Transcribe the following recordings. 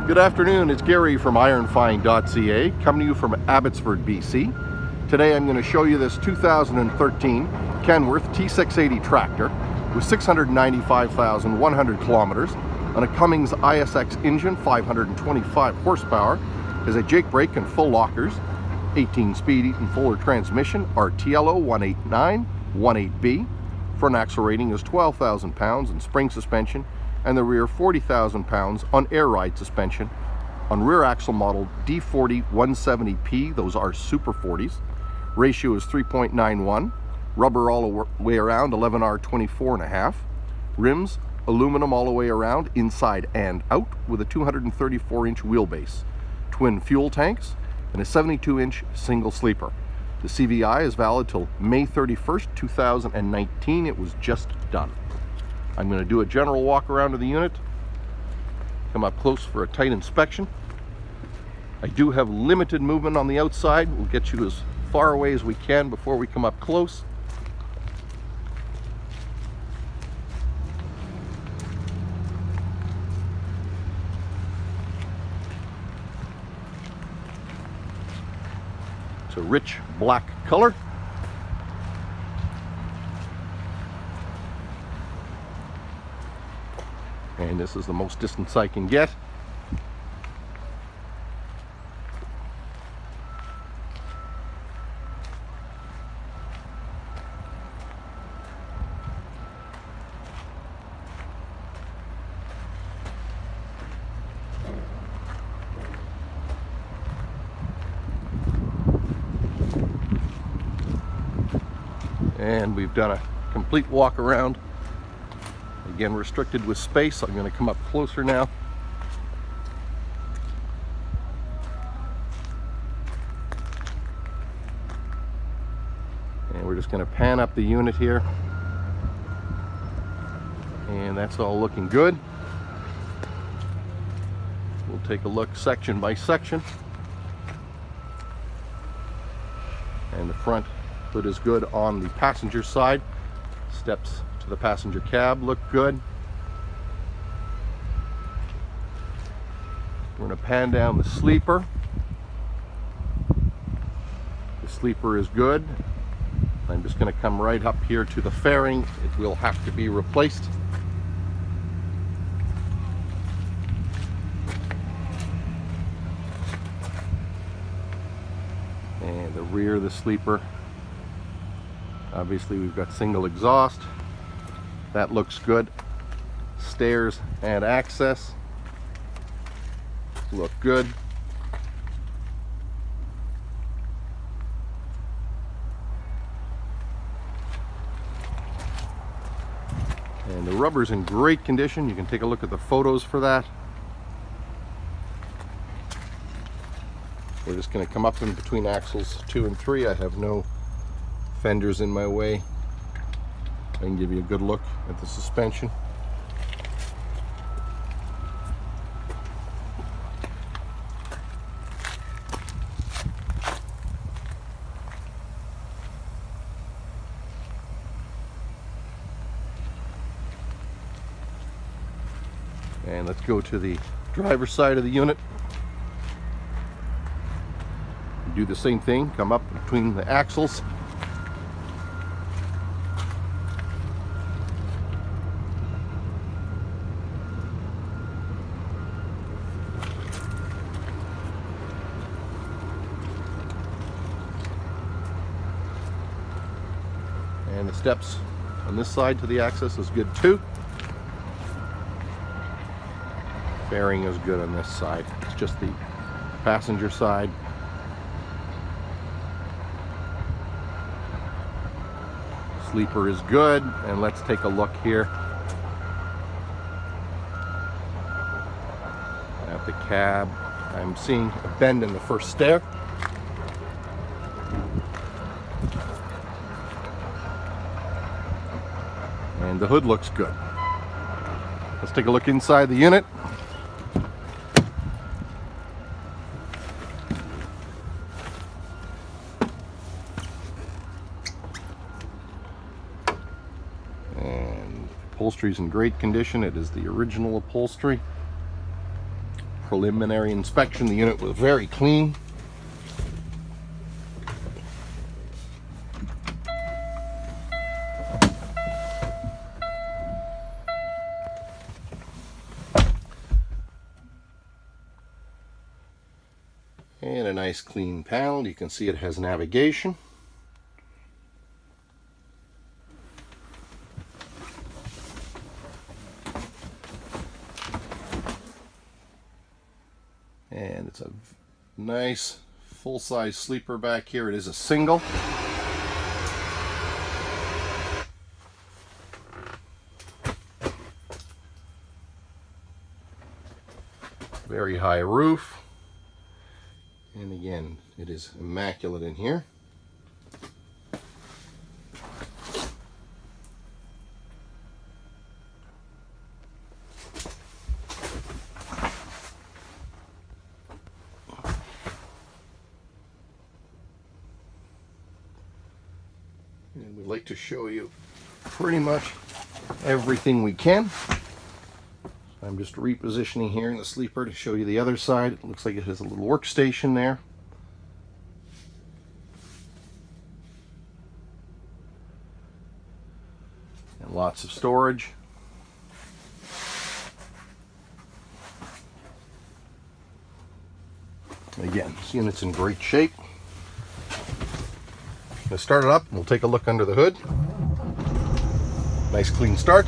Good afternoon, it's Gary from IronFind.ca, coming to you from Abbotsford, BC. Today I'm going to show you this 2013 Kenworth T680 tractor with 695,100 kilometers on a Cummins ISX engine, 525 horsepower, has a Jake brake and full lockers, 18-speed Eaton Fuller transmission, RTLO 18918B. Front axle rating is 12,000 pounds in spring suspension, and the rear 40,000 pounds on air ride suspension. On rear axle model D40 170P, those are Super 40s. Ratio is 3.91. Rubber all the way around, 11R 24.5. Rims, aluminum all the way around, inside and out, with a 234-inch wheelbase. Twin fuel tanks, and a 72-inch single sleeper. The CVI is valid till May 31st, 2019. It was just done. I'm going to do a general walk around of the unit, come up close for a tight inspection. I do have limited movement on the outside. We'll get you as far away as we can before we come up close. It's a rich black color. And this is the most distance I can get. And we've done a complete walk around. Again, restricted with space. I'm going to come up closer now. And we're just going to pan up the unit here. And that's all looking good. We'll take a look section by section. And the front hood is good on the passenger side. Steps to the passenger cab look good. We're going to pan down the sleeper. The sleeper is good. I'm just going to come right up here to the fairing. It will have to be replaced. And the rear of the sleeper, obviously we've got single exhaust. That looks good. Stairs and access look good. And the rubber's in great condition. You can take a look at the photos for that. We're just going to come up in between axles 2 and 3. I have no fenders in my way. I can give you a good look at the suspension. And let's go to the driver's side of the unit. Do the same thing, come up between the axles. And the steps on this side to the access is good too. Fairing is good on this side. It's just the passenger side. Sleeper is good, and let's take a look here at the cab. I'm seeing a bend in the first stair. And the hood looks good. Let's take a look inside the unit. And upholstery is in great condition. It is the original upholstery. preliminary inspection. The unit was very clean. And a nice clean panel. You can see it has navigation. And it's a nice full-size sleeper back here. It is a single. Very high roof. And again, it is immaculate in here. And we'd like to show you pretty much everything we can. I'm just repositioning here in the sleeper to show you the other side. It looks like it has a little workstation there. And lots of storage. Again, this unit's in great shape. I'm going to start it up and we'll take a look under the hood. Nice clean start.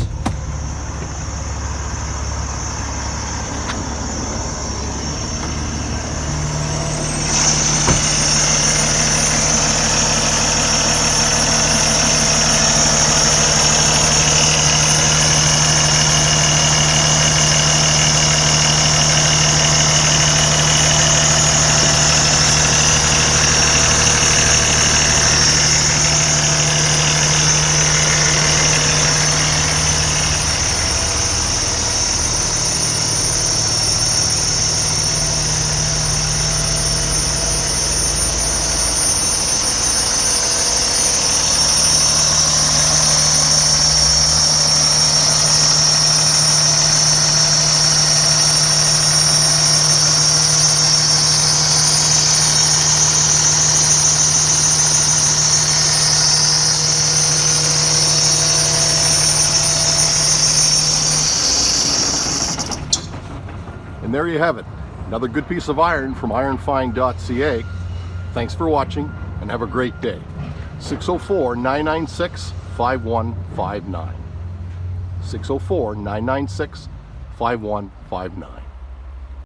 And there you have it, another good piece of iron from IronFind.ca. Thanks for watching and have a great day. 604-996-5159. 604-996-5159.